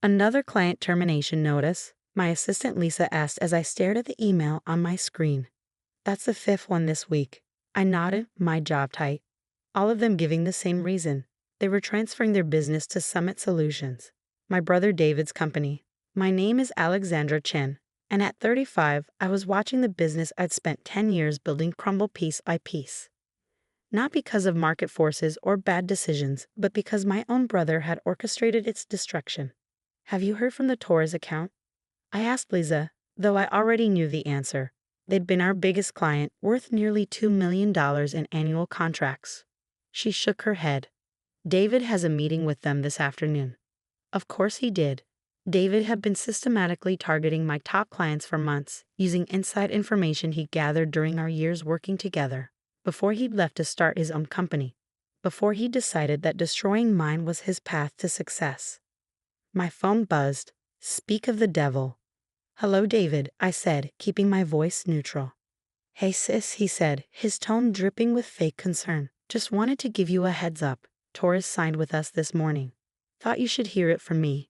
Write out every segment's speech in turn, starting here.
Another client termination notice, my assistant Lisa asked as I stared at the email on my screen. That's the fifth one this week. I nodded, my jaw tight. All of them giving the same reason. They were transferring their business to Summit Solutions, my brother David's company. My name is Alexandra Chen, and at 35, I was watching the business I'd spent 10 years building crumble piece by piece. Not because of market forces or bad decisions, but because my own brother had orchestrated its destruction. Have you heard from the Torres account? I asked Lisa, though I already knew the answer. They'd been our biggest client, worth nearly $2 million in annual contracts. She shook her head. David has a meeting with them this afternoon. Of course he did. David had been systematically targeting my top clients for months, using inside information he gathered during our years working together, before he'd left to start his own company, before he decided that destroying mine was his path to success. My phone buzzed. Speak of the devil. Hello, David, I said, keeping my voice neutral. Hey, sis, he said, his tone dripping with fake concern. Just wanted to give you a heads up. Torres signed with us this morning. Thought you should hear it from me.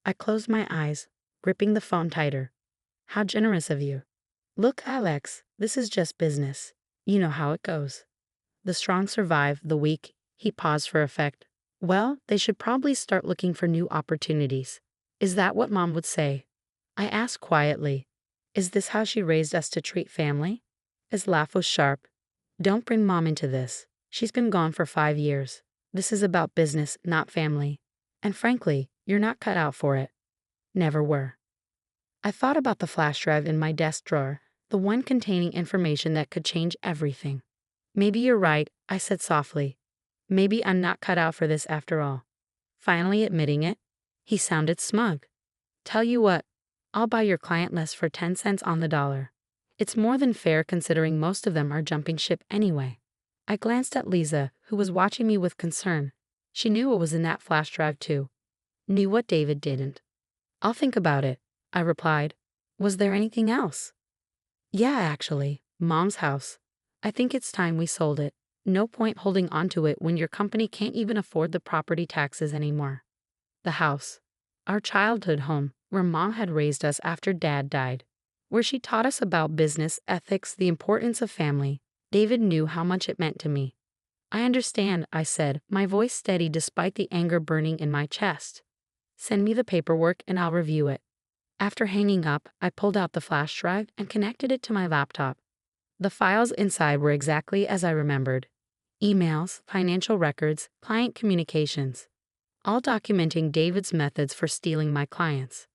I closed my eyes, gripping the phone tighter. How generous of you. Look, Alex, this is just business. You know how it goes. The strong survive, the weak. He paused for effect. Well, they should probably start looking for new opportunities. Is that what Mom would say? I asked quietly. Is this how she raised us to treat family? His laugh was sharp. Don't bring Mom into this. She's been gone for 5 years. This is about business, not family. And frankly, you're not cut out for it. Never were. I thought about the flash drive in my desk drawer, the one containing information that could change everything. Maybe you're right, I said softly. Maybe I'm not cut out for this after all. Finally admitting it, he sounded smug. Tell you what, I'll buy your client list for 10 cents on the dollar. It's more than fair considering most of them are jumping ship anyway. I glanced at Lisa, who was watching me with concern. She knew what was in that flash drive too. Knew what David didn't. I'll think about it, I replied. Was there anything else? Yeah, actually, Mom's house. I think it's time we sold it. No point holding onto it when your company can't even afford the property taxes anymore. The house. Our childhood home, where Mom had raised us after Dad died. Where she taught us about business, ethics, the importance of family. David knew how much it meant to me. I understand, I said, my voice steady despite the anger burning in my chest. Send me the paperwork and I'll review it. After hanging up, I pulled out the flash drive and connected it to my laptop. The files inside were exactly as I remembered. Emails, financial records, client communications. All documenting David's methods for stealing my clients.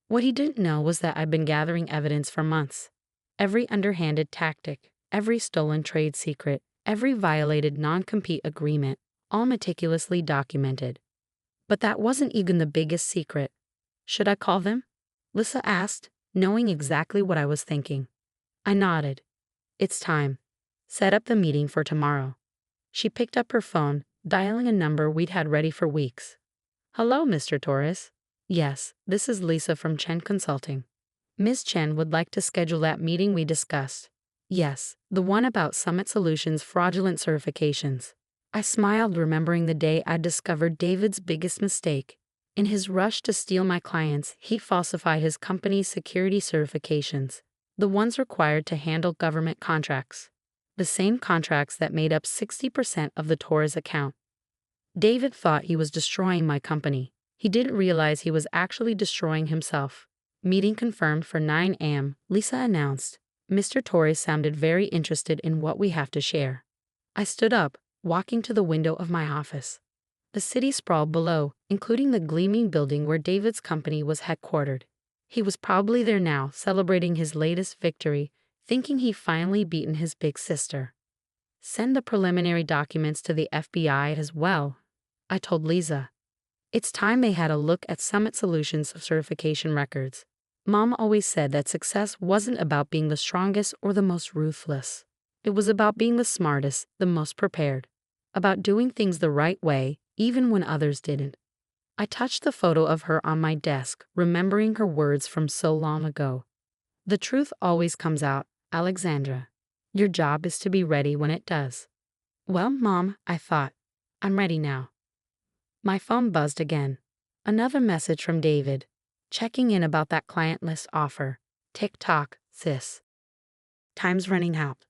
What he didn't know was that I'd been gathering evidence for months. Every underhanded tactic, every stolen trade secret, every violated non-compete agreement, all meticulously documented. But that wasn't even the biggest secret. Should I call them? Lisa asked, knowing exactly what I was thinking. I nodded. It's time. Set up the meeting for tomorrow. She picked up her phone, dialing a number we'd had ready for weeks. Hello, Mr. Torres. Yes, this is Lisa from Chen Consulting. Ms. Chen would like to schedule that meeting we discussed. Yes, the one about Summit Solutions' fraudulent certifications. I smiled, remembering the day I discovered David's biggest mistake. In his rush to steal my clients, he falsified his company's security certifications, the ones required to handle government contracts. The same contracts that made up 60% of the Torres account. David thought he was destroying my company. He didn't realize he was actually destroying himself. Meeting confirmed for 9 a.m., Lisa announced. Mr. Torres sounded very interested in what we have to share. I stood up, walking to the window of my office. The city sprawled below, including the gleaming building where David's company was headquartered. He was probably there now, celebrating his latest victory, thinking he'd finally beaten his big sister. Send the preliminary documents to the FBI as well, I told Lisa. It's time they had a look at Summit Solutions' certification records. Mom always said that success wasn't about being the strongest or the most ruthless. It was about being the smartest, the most prepared. About doing things the right way, even when others didn't. I touched the photo of her on my desk, remembering her words from so long ago. The truth always comes out, Alexandra. Your job is to be ready when it does. Well, Mom, I thought. I'm ready now. My phone buzzed again. Another message from David, checking in about that client list offer. Tick-tock, sis. Time's running out.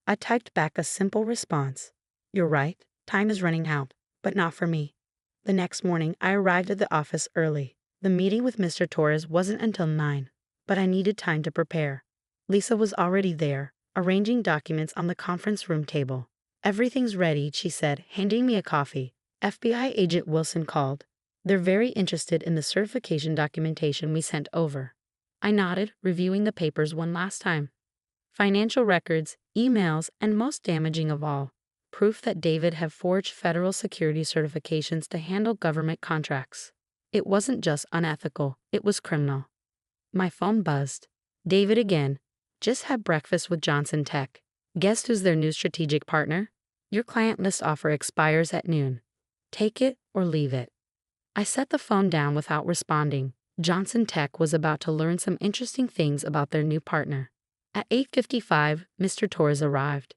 I typed back a simple response. You're right, time is running out, but not for me. The next morning, I arrived at the office early. The meeting with Mr. Torres wasn't until 9, but I needed time to prepare. Lisa was already there, arranging documents on the conference room table. Everything's ready, she said, handing me a coffee. FBI agent Wilson called. They're very interested in the certification documentation we sent over. I nodded, reviewing the papers one last time. Financial records, emails, and most damaging of all, proof that David had forged federal security certifications to handle government contracts. It wasn't just unethical, it was criminal. My phone buzzed. David again. Just had breakfast with Johnson Tech. Guess who's their new strategic partner? Your client list offer expires at noon. Take it or leave it. I set the phone down without responding. Johnson Tech was about to learn some interesting things about their new partner. At 8:55, Mr. Torres arrived.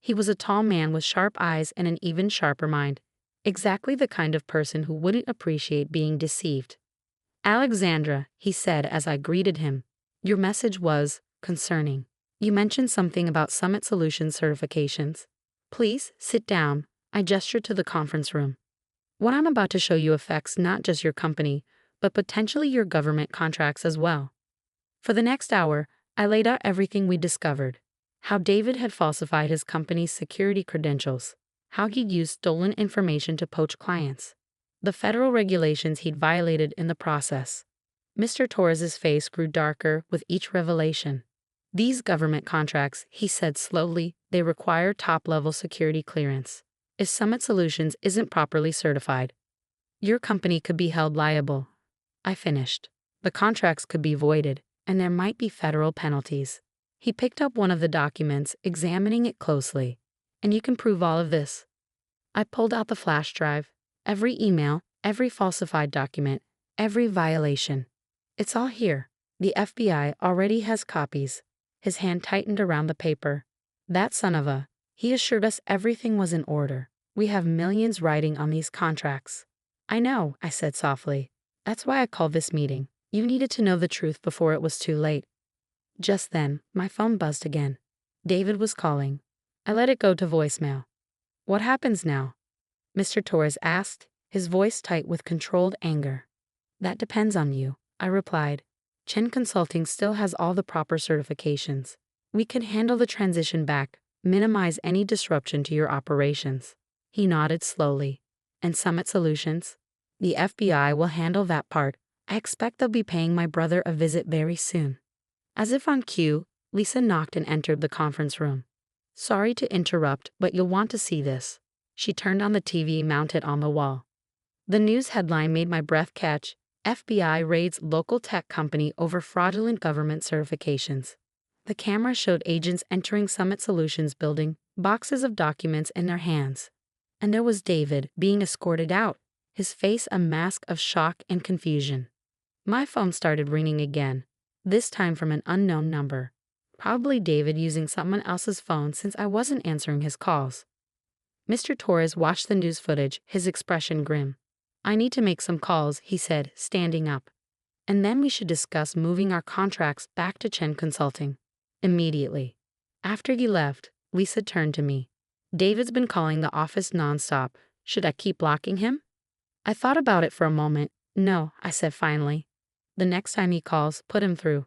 He was a tall man with sharp eyes and an even sharper mind. Exactly the kind of person who wouldn't appreciate being deceived. Alexandra, he said as I greeted him, your message was concerning. You mentioned something about Summit Solutions certifications. Please sit down. I gestured to the conference room. What I'm about to show you affects not just your company, but potentially your government contracts as well. For the next hour, I laid out everything we discovered. How David had falsified his company's security credentials. How he'd used stolen information to poach clients. The federal regulations he'd violated in the process. Mr. Torres's face grew darker with each revelation. These government contracts, he said slowly, they require top-level security clearance. If Summit Solutions isn't properly certified, your company could be held liable. I finished. The contracts could be voided, and there might be federal penalties. He picked up one of the documents, examining it closely. And you can prove all of this. I pulled out the flash drive. Every email, every falsified document, every violation. It's all here. The FBI already has copies. His hand tightened around the paper. That son of a... He assured us everything was in order. We have millions riding on these contracts. I know, I said softly. That's why I called this meeting. You needed to know the truth before it was too late. Just then, my phone buzzed again. David was calling. I let it go to voicemail. What happens now? Mr. Torres asked, his voice tight with controlled anger. That depends on you, I replied. Chen Consulting still has all the proper certifications. We can handle the transition back, minimize any disruption to your operations. He nodded slowly. And Summit Solutions? The FBI will handle that part. I expect they'll be paying my brother a visit very soon. As if on cue, Lisa knocked and entered the conference room. Sorry to interrupt, but you'll want to see this. She turned on the TV mounted on the wall. The news headline made my breath catch. FBI raids local tech company over fraudulent government certifications. The camera showed agents entering Summit Solutions building, boxes of documents in their hands. And there was David being escorted out, his face a mask of shock and confusion. My phone started ringing again, this time from an unknown number. Probably David using someone else's phone since I wasn't answering his calls. Mr. Torres watched the news footage, his expression grim. I need to make some calls, he said, standing up. And then we should discuss moving our contracts back to Chen Consulting. Immediately. After he left, Lisa turned to me. David's been calling the office nonstop. Should I keep blocking him? I thought about it for a moment. No, I said finally. The next time he calls, put him through.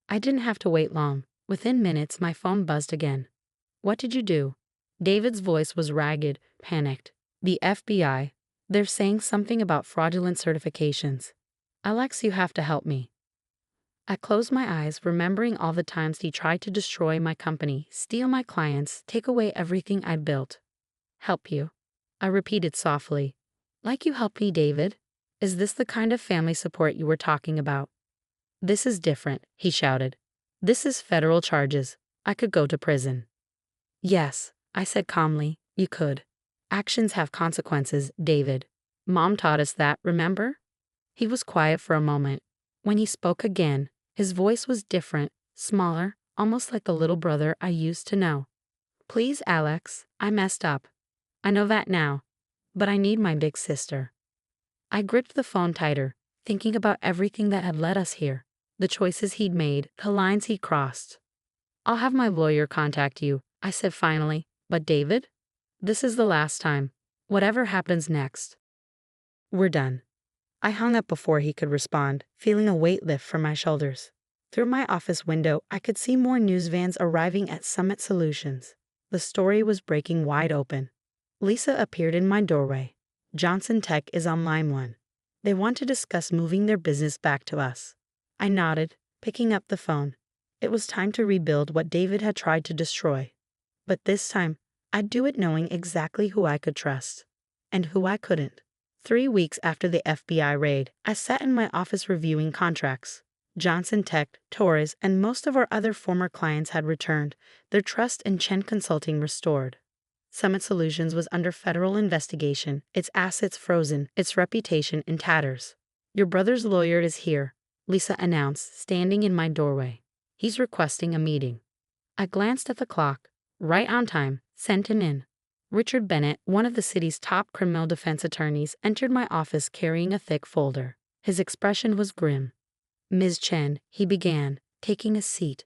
I didn't have to wait long. Within minutes, my phone buzzed again. What did you do? David's voice was ragged, panicked. The FBI. They're saying something about fraudulent certifications. Alex, you have to help me. I closed my eyes, remembering all the times he tried to destroy my company, steal my clients, take away everything I'd built. Help you. I repeated softly. Like you helped me, David? Is this the kind of family support you were talking about? This is different, he shouted. This is federal charges. I could go to prison. Yes, I said calmly, you could. Actions have consequences, David. Mom taught us that, remember? He was quiet for a moment. When he spoke again, his voice was different, smaller, almost like the little brother I used to know. Please, Alex, I messed up. I know that now. But I need my big sister. I gripped the phone tighter. thinking about everything that had led us here, the choices he'd made, the lines he crossed. I'll have my lawyer contact you, I said finally. But David? This is the last time. Whatever happens next. We're done. I hung up before he could respond, feeling a weight lift from my shoulders. Through my office window, I could see more news vans arriving at Summit Solutions. The story was breaking wide open. Lisa appeared in my doorway. Johnson Tech is on line 1. They want to discuss moving their business back to us. I nodded, picking up the phone. It was time to rebuild what David had tried to destroy. But this time, I'd do it knowing exactly who I could trust. And who I couldn't. 3 weeks after the FBI raid, I sat in my office reviewing contracts. Johnson Tech, Torres, and most of our other former clients had returned, their trust in Chen Consulting restored. Summit Solutions was under federal investigation, its assets frozen, its reputation in tatters. Your brother's lawyer is here, Lisa announced, standing in my doorway. He's requesting a meeting. I glanced at the clock. Right on time, sent him in. Richard Bennett, one of the city's top criminal defense attorneys, entered my office carrying a thick folder. His expression was grim. Ms. Chen, he began, taking a seat.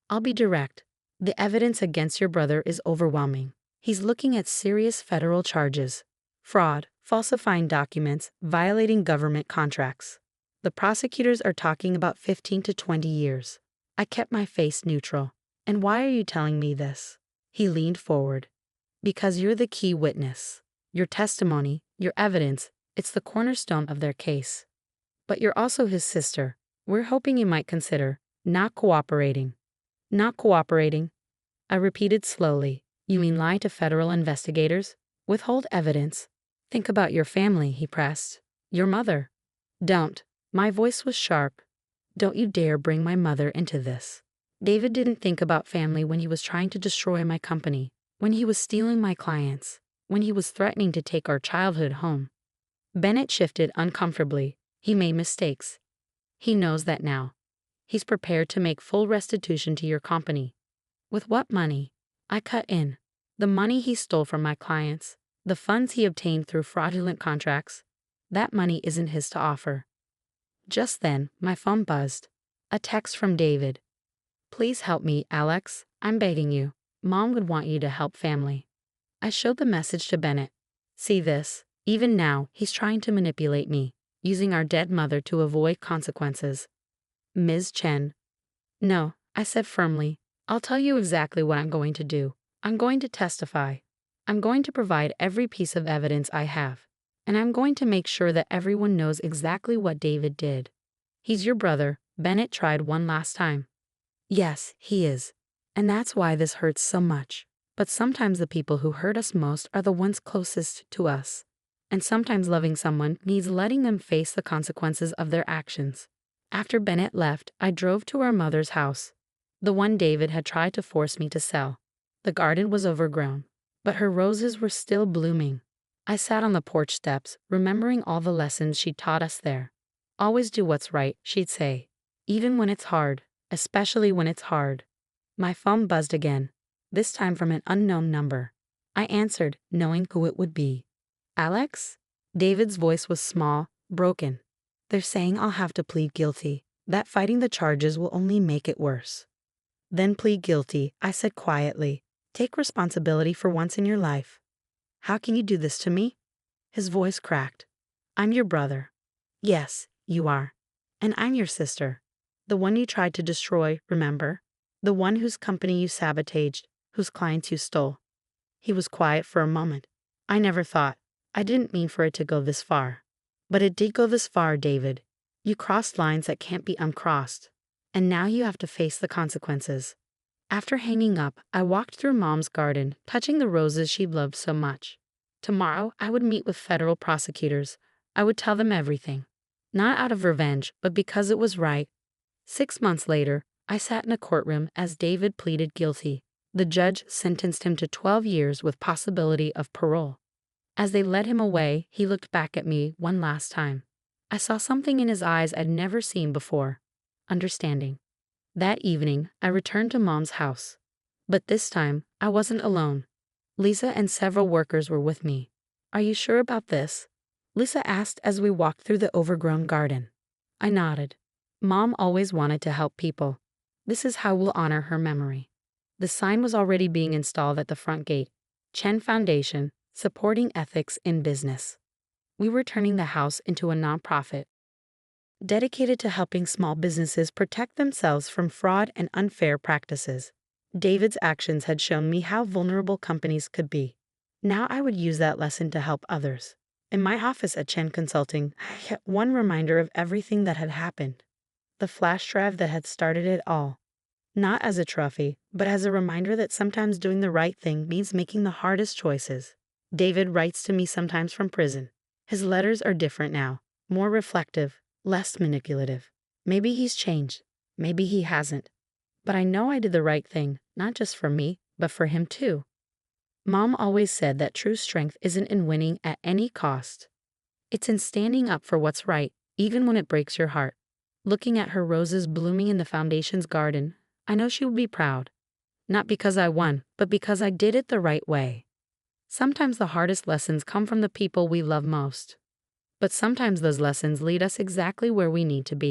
I'll be direct. The evidence against your brother is overwhelming. He's looking at serious federal charges. Fraud, falsifying documents, violating government contracts. The prosecutors are talking about 15 to 20 years. I kept my face neutral. And why are you telling me this? He leaned forward. Because you're the key witness. Your testimony, your evidence, it's the cornerstone of their case. But you're also his sister. We're hoping you might consider not cooperating. Not cooperating? I repeated slowly. You mean lie to federal investigators? Withhold evidence? Think about your family, he pressed. Your mother. Don't. My voice was sharp. Don't you dare bring my mother into this. David didn't think about family when he was trying to destroy my company, when he was stealing my clients, when he was threatening to take our childhood home. Bennett shifted uncomfortably. He made mistakes. He knows that now. He's prepared to make full restitution to your company. With what money? I cut in. The money he stole from my clients, the funds he obtained through fraudulent contracts, that money isn't his to offer. Just then, my phone buzzed. A text from David. Please help me, Alex. I'm begging you. Mom would want you to help family. I showed the message to Bennett. See this? Even now, he's trying to manipulate me, using our dead mother to avoid consequences. Ms. Chen. No, I said firmly. I'll tell you exactly what I'm going to do. I'm going to testify. I'm going to provide every piece of evidence I have. And I'm going to make sure that everyone knows exactly what David did. He's your brother. Bennett tried one last time. Yes, he is. And that's why this hurts so much. But sometimes the people who hurt us most are the ones closest to us. And sometimes loving someone needs letting them face the consequences of their actions. After Bennett left, I drove to our mother's house, the one David had tried to force me to sell. The garden was overgrown, but her roses were still blooming. I sat on the porch steps, remembering all the lessons she'd taught us there. Always do what's right, she'd say. Even when it's hard, especially when it's hard. My phone buzzed again, this time from an unknown number. I answered, knowing who it would be. Alex? David's voice was small, broken. They're saying I'll have to plead guilty, that fighting the charges will only make it worse. Then plead guilty, I said quietly. Take responsibility for once in your life. How can you do this to me? His voice cracked. I'm your brother. Yes, you are. And I'm your sister. The one you tried to destroy, remember? The one whose company you sabotaged, whose clients you stole. He was quiet for a moment. I never thought. I didn't mean for it to go this far. But it did go this far, David. You crossed lines that can't be uncrossed. And now you have to face the consequences. After hanging up, I walked through Mom's garden, touching the roses she loved so much. Tomorrow, I would meet with federal prosecutors. I would tell them everything. Not out of revenge, but because it was right. 6 months later, I sat in a courtroom as David pleaded guilty. The judge sentenced him to 12 years with possibility of parole. As they led him away, he looked back at me one last time. I saw something in his eyes I'd never seen before. Understanding. That evening, I returned to Mom's house. But this time, I wasn't alone. Lisa and several workers were with me. Are you sure about this? Lisa asked as we walked through the overgrown garden. I nodded. Mom always wanted to help people. This is how we'll honor her memory. The sign was already being installed at the front gate. Chen Foundation, supporting ethics in business. We were turning the house into a nonprofit, dedicated to helping small businesses protect themselves from fraud and unfair practices. David's actions had shown me how vulnerable companies could be. Now I would use that lesson to help others. In my office at Chen Consulting, I kept one reminder of everything that had happened. The flash drive that had started it all. Not as a trophy, but as a reminder that sometimes doing the right thing means making the hardest choices. David writes to me sometimes from prison. His letters are different now, more reflective, less manipulative. Maybe he's changed. Maybe he hasn't. But I know I did the right thing, not just for me, but for him too. Mom always said that true strength isn't in winning at any cost. It's in standing up for what's right, even when it breaks your heart. Looking at her roses blooming in the foundation's garden, I know she would be proud. Not because I won, but because I did it the right way. Sometimes the hardest lessons come from the people we love most. But sometimes those lessons lead us exactly where we need to be.